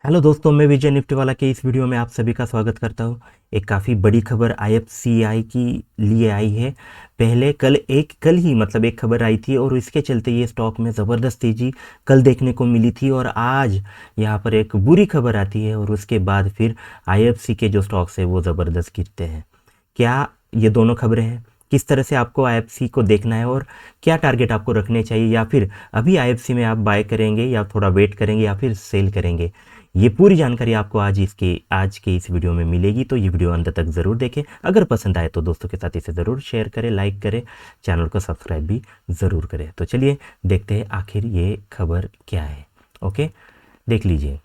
Hello दोस्तों, मैं विजय Nifty वाला के इस वीडियो में आप सभी का स्वागत करता हूँ। एक काफ़ी बड़ी खबर आईएफसीआई की लिए आई है। पहले कल ही मतलब एक खबर आई थी और इसके चलते ये स्टॉक में ज़बरदस्त तेज़ी कल देखने को मिली थी और आज यहाँ पर एक बुरी खबर आती है और उसके बाद फिर आईएफसी के जो स्टॉक्स है वो ज़बरदस्त गिरते हैं। क्या ये दोनों खबरें हैं? किस तरह से आपको आईएफसी को देखना है और क्या टारगेट आपको रखने चाहिए, या फिर अभी आईएफसी में आप बाय करेंगे या थोड़ा वेट करेंगे या फिर सेल करेंगे? ये पूरी जानकारी आपको आज के इस वीडियो में मिलेगी, तो ये वीडियो अंत तक ज़रूर देखें। अगर पसंद आए तो दोस्तों के साथ इसे ज़रूर शेयर करें, लाइक करें, चैनल को सब्सक्राइब भी ज़रूर करें। तो चलिए देखते हैं आखिर ये खबर क्या है। ओके, देख लीजिए।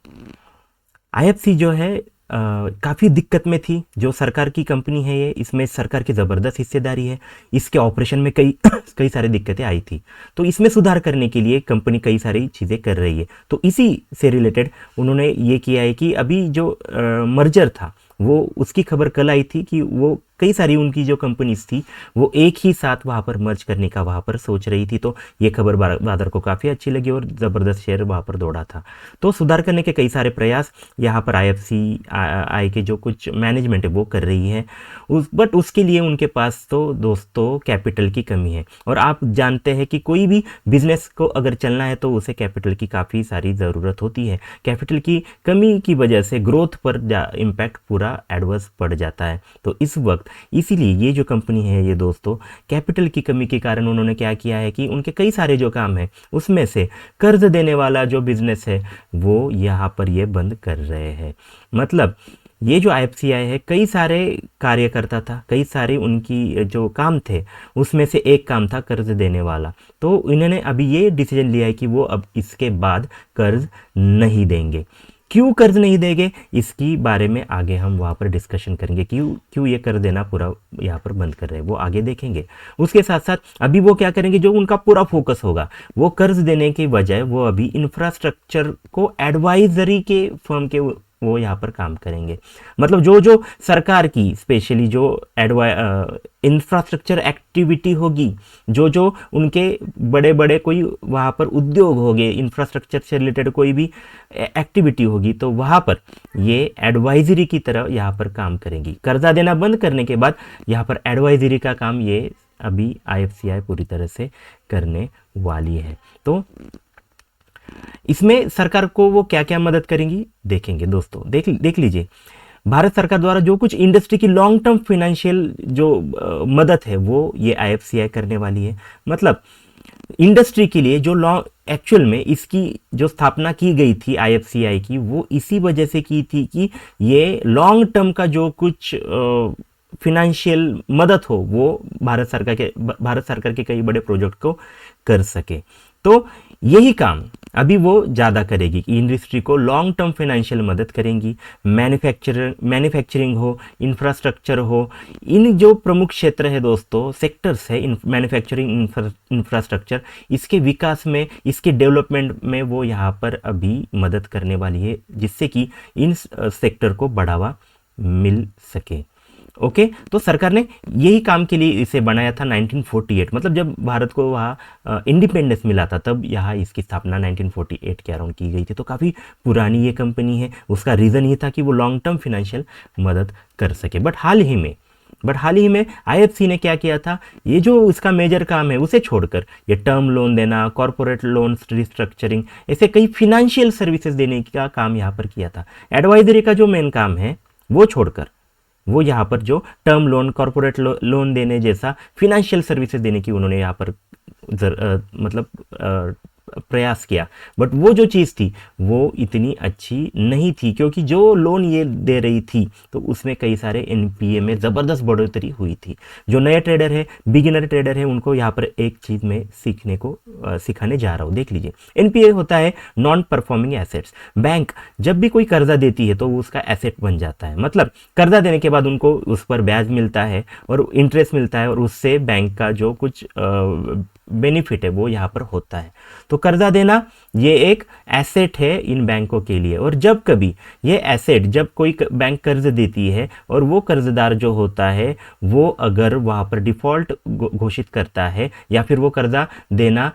आईएफसी जो है काफ़ी दिक्कत में थी। जो सरकार की कंपनी है ये, इसमें सरकार की ज़बरदस्त हिस्सेदारी है। इसके ऑपरेशन में कई कई सारी दिक्कतें आई थी, तो इसमें सुधार करने के लिए कंपनी कई सारी चीज़ें कर रही है। तो इसी से रिलेटेड उन्होंने ये किया है कि अभी जो मर्जर था वो, उसकी खबर कल आई थी कि वो कई सारी उनकी जो कंपनीज थी वो एक ही साथ वहाँ पर मर्ज करने का वहाँ पर सोच रही थी। तो ये खबर बाजार को काफ़ी अच्छी लगी और ज़बरदस्त शेयर वहाँ पर दौड़ा था। तो सुधार करने के कई सारे प्रयास यहाँ पर आईएफसीआई के जो कुछ मैनेजमेंट है वो कर रही है। बट उसके लिए उनके पास तो दोस्तों कैपिटल की कमी है, और आप जानते हैं कि कोई भी बिजनेस को अगर चलना है तो उसे कैपिटल की काफ़ी सारी ज़रूरत होती है। कैपिटल की कमी की वजह से ग्रोथ पर इम्पैक्ट पूरा एडवर्स पड़ जाता है। तो इस वक्त इसीलिए ये जो कंपनी है ये दोस्तों, कैपिटल की कमी के कारण उन्होंने क्या किया है कि उनके कई सारे जो काम है उसमें से कर्ज देने वाला जो बिजनेस है वो यहाँ पर ये बंद कर रहे हैं। मतलब ये जो आईएफसीआई है, कई सारे कार्य करता था, कई सारे उनकी जो काम थे उसमें से एक काम था कर्ज देने वाला। तो इन्होंने अभी ये डिसीजन लिया है कि वो अब इसके बाद कर्ज नहीं देंगे। क्यों कर्ज नहीं देंगे इसकी बारे में आगे हम वहाँ पर डिस्कशन करेंगे। क्यों क्यों ये कर्ज देना पूरा यहाँ पर बंद कर रहे हैं वो आगे देखेंगे। उसके साथ साथ अभी वो क्या करेंगे, जो उनका पूरा फोकस होगा वो कर्ज देने के बजाय वो अभी इंफ्रास्ट्रक्चर को एडवाइजरी के फर्म के वो यहाँ पर काम करेंगे। मतलब जो जो सरकार की स्पेशली जो इंफ्रास्ट्रक्चर एक्टिविटी होगी, जो जो उनके बड़े बड़े कोई वहाँ पर उद्योग होंगे, इंफ्रास्ट्रक्चर से रिलेटेड कोई भी एक्टिविटी होगी, तो वहाँ पर ये एडवाइजरी की तरह यहाँ पर काम करेंगी। कर्जा देना बंद करने के बाद यहाँ पर एडवाइजरी का काम ये अभी आईएफसीआई पूरी तरह से करने वाली है। तो इसमें सरकार को वो क्या क्या मदद करेंगी देखेंगे दोस्तों। देख लीजिए, भारत सरकार द्वारा जो कुछ इंडस्ट्री की लॉन्ग टर्म फाइनेंशियल जो मदद है वो ये आईएफसीआई करने वाली है। मतलब इंडस्ट्री के लिए जो लॉन्ग एक्चुअल में इसकी जो स्थापना की गई थी आईएफसीआई की, वो इसी वजह से की थी कि ये लॉन्ग टर्म का जो कुछ फिनेंशियल मदद हो वो भारत सरकार के कई बड़े प्रोजेक्ट को कर सके। तो यही काम अभी वो ज़्यादा करेगी कि इंडस्ट्री को लॉन्ग टर्म फाइनेंशियल मदद करेंगी। मैन्युफैक्चरिंग हो, इंफ्रास्ट्रक्चर हो, इन जो प्रमुख क्षेत्र है दोस्तों, सेक्टर्स है, मैन्युफैक्चरिंग, इंफ्रास्ट्रक्चर, इसके विकास में, इसके डेवलपमेंट में वो यहाँ पर अभी मदद करने वाली है, जिससे कि इन सेक्टर को बढ़ावा मिल सके। ओके, तो सरकार ने यही काम के लिए इसे बनाया था 1948। मतलब जब भारत को वहाँ इंडिपेंडेंस मिला था तब यहाँ इसकी स्थापना 1948 के अराउंड की गई थी। तो काफ़ी पुरानी ये कंपनी है। उसका रीज़न ये था कि वो लॉन्ग टर्म फाइनेंशियल मदद कर सके। बट हाल ही में आईएफसी ने क्या किया था, ये जो इसका मेजर काम है उसे छोड़कर ये टर्म लोन देना, कॉरपोरेट लोन रिस्ट्रक्चरिंग, ऐसे कई फिनेंशियल सर्विसेज देने का काम यहाँ पर किया था। एडवाइजरी का जो मेन काम है वो छोड़कर वो यहाँ पर जो टर्म लोन, कॉरपोरेट लोन देने जैसा फिनेंशियल सर्विसेज देने की उन्होंने यहाँ पर प्रयास किया। बट वो जो चीज़ थी वो इतनी अच्छी नहीं थी, क्योंकि जो लोन ये दे रही थी तो उसमें कई सारे एनपीए में ज़बरदस्त बढ़ोतरी हुई थी। जो नए ट्रेडर है, बिगिनर ट्रेडर है, उनको यहाँ पर एक चीज़ में सिखाने जा रहा हूँ। देख लीजिए, एनपीए होता है नॉन परफॉर्मिंग एसेट्स। बैंक जब भी कोई कर्जा देती है तो वो उसका एसेट बन जाता है। मतलब कर्जा देने के बाद उनको उस पर ब्याज मिलता है और इंटरेस्ट मिलता है, और उससे बैंक का जो कुछ बेनिफिट है वो यहाँ पर होता है। तो कर्जा देना ये एक एसेट है इन बैंकों के लिए। और जब कभी ये एसेट, जब कोई बैंक कर्ज देती है और वो कर्जदार जो होता है वो अगर वहाँ पर डिफ़ॉल्ट घोषित करता है या फिर वो कर्जा देना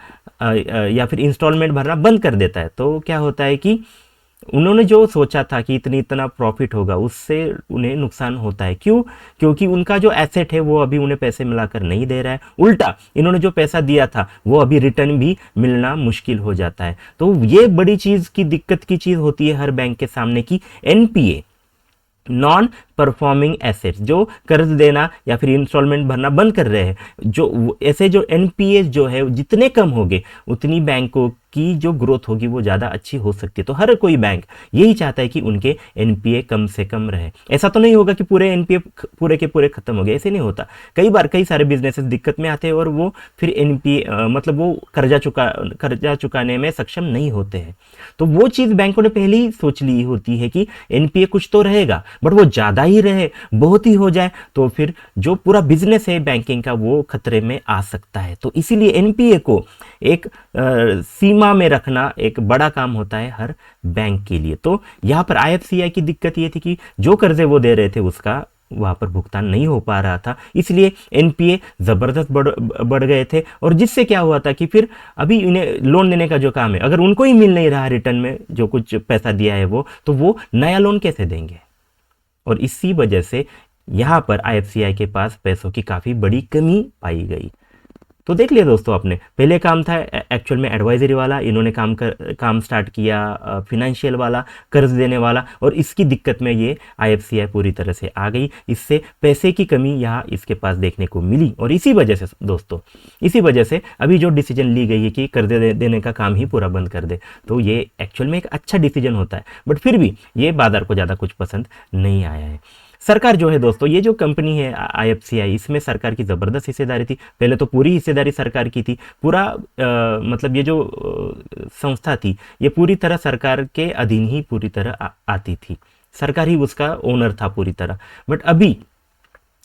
या फिर इंस्टॉलमेंट भरना बंद कर देता है, तो क्या होता है कि उन्होंने जो सोचा था कि इतना प्रॉफिट होगा, उससे उन्हें नुकसान होता है। क्यों? क्योंकि उनका जो एसेट है वो अभी उन्हें पैसे मिलाकर नहीं दे रहा है, उल्टा इन्होंने जो पैसा दिया था वो अभी रिटर्न भी मिलना मुश्किल हो जाता है। तो ये बड़ी चीज़ की दिक्कत की चीज़ होती है हर बैंक के सामने की एनपीए, नॉन परफॉर्मिंग एसेट्स, जो कर्ज देना या फिर इंस्टॉलमेंट भरना बंद कर रहे हैं, ऐसे जो एनपीए जो है जितने कम होंगे उतनी बैंकों की जो ग्रोथ होगी वो ज़्यादा अच्छी हो सकती है। तो हर कोई बैंक यही चाहता है कि उनके एनपीए कम से कम रहे। ऐसा तो नहीं होगा कि पूरे एनपीए पूरे के पूरे खत्म हो गए, ऐसे नहीं होता। कई बार कई सारे बिजनेसेस दिक्कत में आते हैं और वो फिर एनपीए मतलब वो कर्जा चुकाने में सक्षम नहीं होते हैं। तो वो चीज़ बैंकों ने पहले ही सोच ली होती है कि एनपीए कुछ तो रहेगा, बट वो ज़्यादा ही रहे, बहुत ही हो जाए तो फिर जो पूरा बिजनेस है बैंकिंग का वो खतरे में आ सकता है। तो इसीलिए एनपीए को एक सीमा में रखना एक बड़ा काम होता है हर बैंक के लिए। तो यहाँ पर आईएफसीआई की दिक्कत ये थी कि जो कर्जे वो दे रहे थे उसका वहाँ पर भुगतान नहीं हो पा रहा था, इसलिए एनपीए ज़बरदस्त बढ़ गए थे। और जिससे क्या हुआ था कि फिर अभी इन्हें लोन देने का जो काम है, अगर उनको ही मिल नहीं रहा रिटर्न में जो कुछ पैसा दिया है वो, तो वो नया लोन कैसे देंगे? और इसी वजह से यहाँ पर आईएफसीआई के पास पैसों की काफ़ी बड़ी कमी पाई गई। तो देख लिया दोस्तों, आपने पहले काम था एक्चुअल में एडवाइजरी वाला, इन्होंने काम स्टार्ट किया फिनेंशियल वाला, कर्ज देने वाला, और इसकी दिक्कत में ये आईएफसीआई पूरी तरह से आ गई। इससे पैसे की कमी यहाँ इसके पास देखने को मिली। और इसी वजह से दोस्तों, इसी वजह से अभी जो डिसीजन ली गई है कि कर्ज देने का काम ही पूरा बंद कर दे, तो ये एक्चुअल में एक अच्छा डिसीजन होता है, बट फिर भी ये बाजार को ज़्यादा कुछ पसंद नहीं आया है। सरकार जो है दोस्तों, ये जो कंपनी है आईएफसीआई, इसमें सरकार की ज़बरदस्त हिस्सेदारी थी। पहले तो पूरी हिस्सेदारी सरकार की थी, पूरा मतलब ये जो संस्था थी ये पूरी तरह सरकार के अधीन ही पूरी तरह आती थी, सरकार ही उसका ओनर था पूरी तरह। बट अभी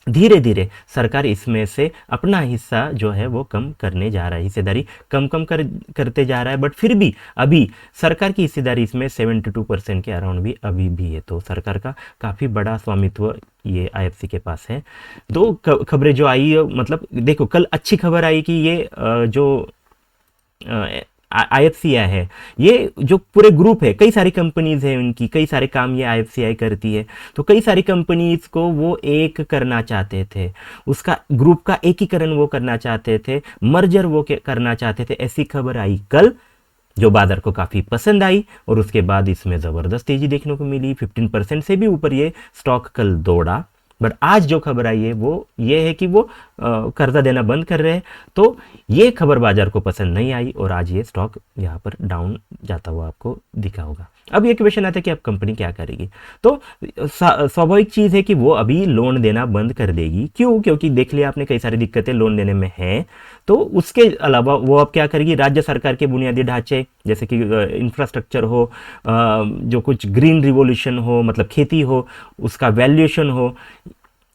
धीरे धीरे सरकार इसमें से अपना हिस्सा जो है वो कम करने जा रहा है, हिस्सेदारी करते जा रहा है। बट फिर भी अभी सरकार की हिस्सेदारी इसमें 72% के अराउंड भी अभी भी है। तो सरकार का काफ़ी बड़ा स्वामित्व ये आईएफसी के पास है। दो खबरें जो आई, मतलब देखो कल अच्छी खबर आई कि ये जो आईएफसीआई है, ये जो पूरे ग्रुप है, कई सारी कंपनीज है उनकी, कई सारे काम ये आईएफसीआई करती है। तो कई सारी कंपनीज को वो एक करना चाहते थे, उसका ग्रुप का एकीकरण वो करना चाहते थे, मर्जर वो करना चाहते थे। ऐसी खबर आई कल जो बाजार को काफ़ी पसंद आई, और उसके बाद इसमें ज़बरदस्त तेज़ी देखने को मिली। 15% से भी ऊपर ये स्टॉक कल दौड़ा। बट आज जो खबर आई है वो ये है कि वो कर्जा देना बंद कर रहे हैं। तो ये खबर बाजार को पसंद नहीं आई और आज ये स्टॉक यहाँ पर डाउन जाता हुआ आपको दिखा होगा। अब ये क्वेश्चन आता है कि अब कंपनी क्या करेगी? तो स्वाभाविक चीज़ है कि वो अभी लोन देना बंद कर देगी। क्यों? क्योंकि देख लिया आपने कई सारी दिक्कतें लोन देने में हैं। तो उसके अलावा वो अब क्या करेगी? राज्य सरकार के बुनियादी ढांचे जैसे कि इंफ्रास्ट्रक्चर हो, जो कुछ ग्रीन रिवोल्यूशन हो, मतलब खेती हो, उसका वैल्यूएशन हो,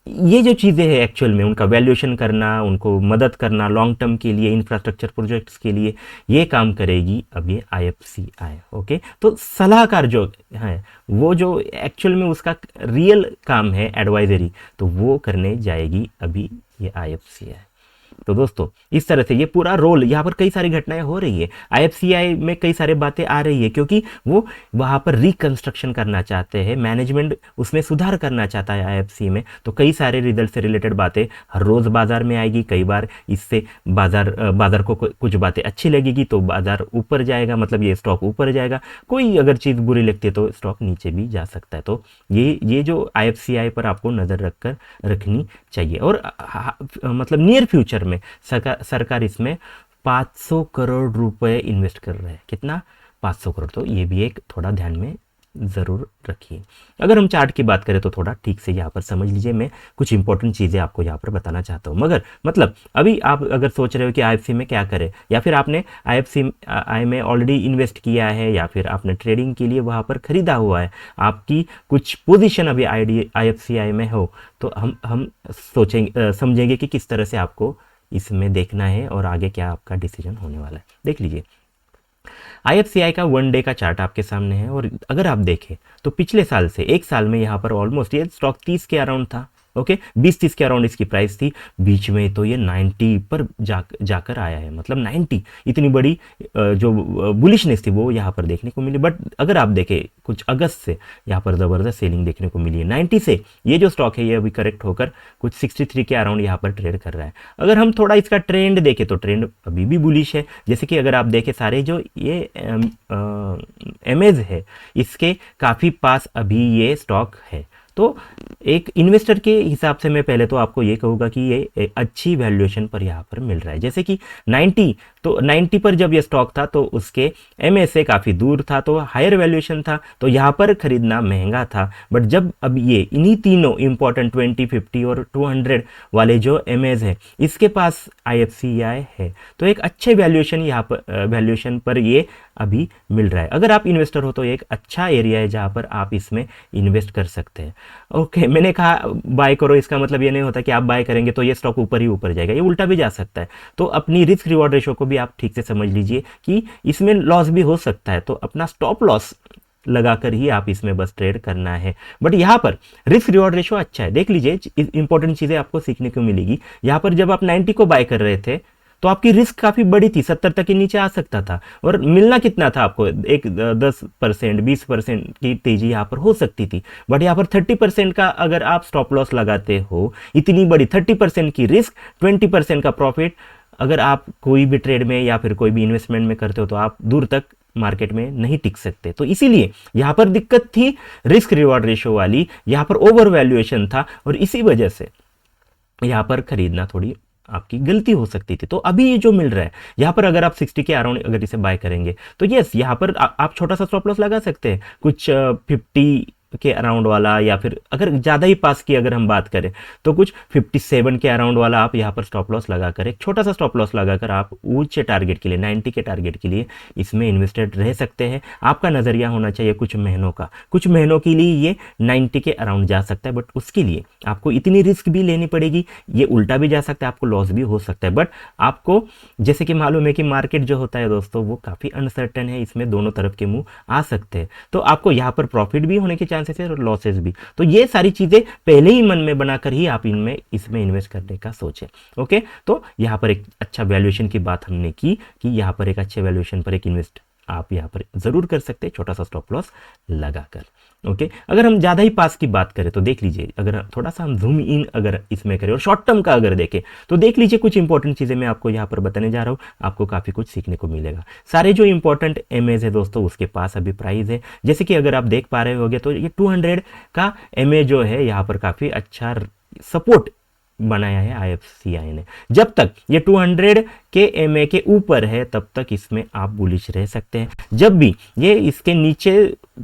ये जो चीज़ें हैं एक्चुअल में उनका वैल्यूएशन करना, उनको मदद करना लॉन्ग टर्म के लिए, इंफ्रास्ट्रक्चर प्रोजेक्ट्स के लिए, ये काम करेगी अब ये आईएफसीआई। ओके, तो सलाहकार जो है वो जो एक्चुअल में उसका रियल काम है एडवाइजरी, तो वो करने जाएगी अभी ये आईएफसीआई। तो दोस्तों इस तरह से ये पूरा रोल, यहाँ पर कई सारी घटनाएं हो रही है, आईएफसीआई में कई सारे बातें आ रही है, क्योंकि वो वहाँ पर रिकंस्ट्रक्शन करना चाहते हैं, मैनेजमेंट उसमें सुधार करना चाहता है आईएफसी में। तो कई सारे रिजल्ट से रिलेटेड बातें हर रोज़ बाजार में आएगी। कई बार इससे बाजार को कुछ बातें अच्छी लगेगी तो बाजार ऊपर जाएगा, मतलब ये स्टॉक ऊपर जाएगा। कोई अगर चीज़ बुरी लगती है तो स्टॉक नीचे भी जा सकता है। तो ये जो आईएफसीआई पर आपको नज़र रखनी चाहिए। और मतलब नियर फ्यूचर में सरकार इसमें 500 करोड़ रुपए इन्वेस्ट कर रहे हैं। कितना? 500 करोड़। तो ये भी एक थोड़ा ध्यान में ज़रूर रखिए। अगर हम चार्ट की बात करें तो थोड़ा ठीक से यहाँ पर समझ लीजिए। मैं कुछ इंपॉर्टेंट चीज़ें आपको यहाँ पर बताना चाहता हूँ। मगर मतलब अभी आप अगर सोच रहे हो कि आईएफसी में क्या करें, या फिर आपने आईएफसीआई में ऑलरेडी इन्वेस्ट किया है, या फिर आपने ट्रेडिंग के लिए वहाँ पर ख़रीदा हुआ है, आपकी कुछ पोजीशन अभी आईएफसीआई में हो, तो हम सोचेंगे समझेंगे कि किस तरह से आपको इसमें देखना है और आगे क्या आपका डिसीजन होने वाला है। देख लीजिए, आईएफसीआई का 1 डे का चार्ट आपके सामने है, और अगर आप देखें तो पिछले साल से एक साल में यहाँ पर ऑलमोस्ट ये स्टॉक 30 के अराउंड था, ओके 20-30 के अराउंड इसकी प्राइस थी, बीच में तो ये 90 पर जाकर आया है, मतलब 90 इतनी बड़ी जो बुलिशनेस थी वो यहाँ पर देखने को मिली। बट अगर आप देखें कुछ अगस्त से यहाँ पर ज़बरदस्त सेलिंग देखने को मिली है। 90 से ये जो स्टॉक है ये अभी करेक्ट होकर कुछ 63 के अराउंड यहाँ पर ट्रेड कर रहा है। अगर हम थोड़ा इसका ट्रेंड देखें तो ट्रेंड अभी भी बुलिश है। जैसे कि अगर आप देखें सारे जो ये एमएज है इसके काफ़ी पास अभी ये स्टॉक है। तो एक इन्वेस्टर के हिसाब से मैं पहले तो आपको ये कहूँगा कि ये अच्छी वैल्यूएशन पर यहाँ पर मिल रहा है। जैसे कि 90 पर जब ये स्टॉक था तो उसके एमएस से काफ़ी दूर था, तो हायर वैल्यूएशन था, तो यहाँ पर खरीदना महंगा था। बट जब अब ये इन्हीं तीनों इंपॉर्टेंट 20, 50 और 200 वाले जो एमएस है इसके पास IFCI है, तो एक अच्छे वैल्यूएशन पर ये अभी मिल रहा है। अगर आप इन्वेस्टर हो तो एक अच्छा एरिया है जहाँ पर आप इसमें इन्वेस्ट कर सकते हैं। ओके मैंने कहा बाय करो, इसका मतलब ये नहीं होता कि आप बाय करेंगे तो ये स्टॉक ऊपर ही ऊपर जाएगा, ये उल्टा भी जा सकता है। तो अपनी रिस्क रिवॉर्ड रेशो को भी आप ठीक से समझ लीजिए कि इसमें लॉस भी हो सकता है, तो अपना स्टॉप लॉस लगाकर ही आप इसमें बस ट्रेड करना है। बट यहाँ पर रिस्क रिवॉर्ड रेशो अच्छा है, देख लीजिए इंपॉर्टेंट चीज़ें आपको सीखने को मिलेगी। यहाँ पर जब आप 90 को बाय कर रहे थे तो आपकी रिस्क काफ़ी बड़ी थी, 70 तक के नीचे आ सकता था, और मिलना कितना था आपको, एक 10% 20% की तेजी यहाँ पर हो सकती थी। बट यहाँ पर 30% का अगर आप स्टॉप लॉस लगाते हो, इतनी बड़ी 30% की रिस्क 20% का प्रॉफिट, अगर आप कोई भी ट्रेड में या फिर कोई भी इन्वेस्टमेंट में करते हो तो आप दूर तक मार्केट में नहीं टिक सकते। तो इसीलिए यहाँ पर दिक्कत थी रिस्क रिवॉर्ड रेशो वाली, यहाँ पर ओवर वैल्यूएशन था, और इसी वजह से यहाँ पर खरीदना थोड़ी आपकी गलती हो सकती थी। तो अभी ये जो मिल रहा है यहाँ पर अगर आप 60 के अराउंड अगर इसे बाय करेंगे तो यस यहाँ पर आप छोटा सा स्टॉप लॉस लगा सकते हैं, कुछ 50 के अराउंड वाला, या फिर अगर ज़्यादा ही पास की अगर हम बात करें तो कुछ 57 के अराउंड वाला आप यहाँ पर स्टॉप लॉस लगाकर, एक छोटा सा स्टॉप लॉस लगाकर आप ऊंचे टारगेट के लिए 90 के टारगेट के लिए इसमें इन्वेस्टेड रह सकते हैं। आपका नज़रिया होना चाहिए कुछ महीनों का, कुछ महीनों के लिए ये 90 के अराउंड जा सकता है, बट उसके लिए आपको इतनी रिस्क भी लेनी पड़ेगी, ये उल्टा भी जा सकता है, आपको लॉस भी हो सकता है। बट आपको जैसे कि मालूम है कि मार्केट जो होता है दोस्तों वो काफ़ी अनसर्टेन है, इसमें दोनों तरफ के मुँह आ सकते हैं, तो आपको यहाँ पर प्रॉफिट भी होने के चांसेस है और लॉसेस भी। तो ये सारी चीजें पहले ही मन में बनाकर ही आप इसमें इन्वेस्ट करने का सोचें। ओके तो यहाँ पर एक अच्छा वैल्यूएशन की बात हमने की कि यहाँ पर एक अच्छे वैल्यूएशन पर एक इन्वेस्ट आप यहाँ पर जरूर कर सकते हैं, छोटा सा स्टॉप लॉस लगाकर। ओके अगर हम ज़्यादा ही पास की बात करें तो देख लीजिए, अगर थोड़ा सा हम जूम इन अगर इसमें करें और शॉर्ट टर्म का अगर देखें तो देख लीजिए कुछ इंपॉर्टेंट चीज़ें मैं आपको यहाँ पर बताने जा रहा हूँ, आपको काफ़ी कुछ सीखने को मिलेगा। सारे जो इंपॉर्टेंट एमएज है दोस्तों उसके पास अभी प्राइस है, जैसे कि अगर आप देख पा रहे होंगे तो ये 200 का एमए जो है यहाँ पर काफ़ी अच्छा सपोर्ट बनाया है IFCI ने। जब तक ये 200 के एमए के ऊपर है तब तक इसमें आप बुलिश रह सकते हैं। जब भी ये इसके नीचे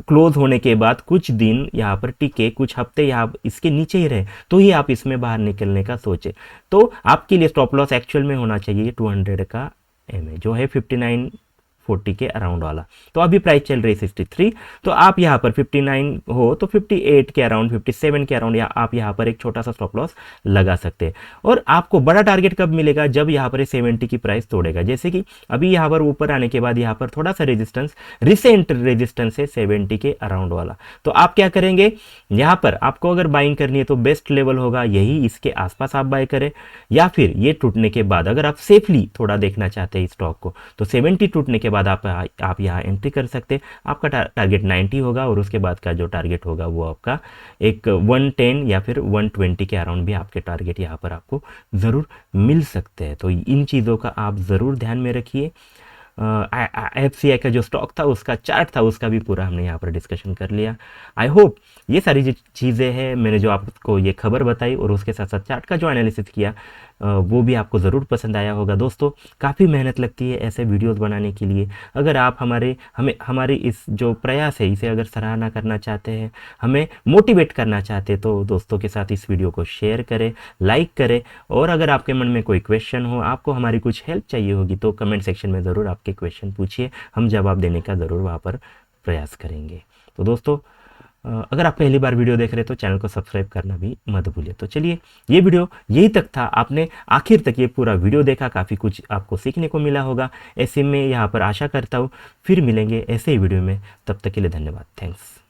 क्लोज होने के बाद कुछ दिन यहाँ पर टिके, कुछ हफ्ते यहाँ इसके नीचे ही रहे, तो ही आप इसमें बाहर निकलने का सोचें। तो आपके लिए स्टॉप लॉस एक्चुअल में होना चाहिए 200 का एमए जो है 59.40 के अराउंड वाला। तो अभी प्राइस चल रही है 63, तो आप यहाँ पर 59 हो तो 58 के अराउंड 57 के अराउंड या आप यहाँ पर एक छोटा सा स्टॉप लॉस लगा सकते हैं। और आपको बड़ा टारगेट कब मिलेगा, जब यहाँ पर 70 की प्राइस तोड़ेगा। जैसे कि अभी यहाँ पर ऊपर आने के बाद यहाँ पर थोड़ा सा रेजिस्टेंस, रिसेंट रेजिस्टेंस है 70 के अराउंड वाला, तो आप क्या करेंगे, यहाँ पर आपको अगर बाइंग करनी है तो बेस्ट लेवल होगा यही, इसके आसपास आप बाय करें, या फिर ये टूटने के बाद अगर आप सेफली थोड़ा देखना चाहते हैं स्टॉक को तो 70 टूटने के बाद आप यहाँ एंट्री कर सकते हैं। आपका टारगेट 90 होगा और उसके बाद का जो टारगेट होगा वो आपका एक 110 या फिर 120 के अराउंड भी आपके टारगेट यहाँ पर आपको ज़रूर मिल सकते हैं। तो इन चीज़ों का आप ज़रूर ध्यान में रखिए। IFCI का जो स्टॉक था उसका चार्ट था उसका भी पूरा हमने यहाँ पर डिस्कशन कर लिया। आई होप ये सारी जो चीज़ें हैं मैंने जो आपको ये खबर बताई और उसके साथ साथ चार्ट का जो एनालिसिस किया वो भी आपको ज़रूर पसंद आया होगा। दोस्तों काफ़ी मेहनत लगती है ऐसे वीडियोस बनाने के लिए। अगर आप हमारी इस जो प्रयास है इसे अगर सराहना करना चाहते हैं, हमें मोटिवेट करना चाहते हैं तो दोस्तों के साथ इस वीडियो को शेयर करें, लाइक करें, और अगर आपके मन में कोई क्वेश्चन हो, आपको हमारी कुछ हेल्प चाहिए होगी तो कमेंट सेक्शन में ज़रूर आपके क्वेश्चन पूछिए, हम जवाब देने का ज़रूर वहाँ पर प्रयास करेंगे। तो दोस्तों अगर आप पहली बार वीडियो देख रहे हैं तो चैनल को सब्सक्राइब करना भी मत भूलिए। तो चलिए ये वीडियो यही तक था, आपने आखिर तक ये पूरा वीडियो देखा, काफ़ी कुछ आपको सीखने को मिला होगा। ऐसे में यहाँ पर आशा करता हूँ फिर मिलेंगे ऐसे ही वीडियो में, तब तक के लिए धन्यवाद, थैंक्स।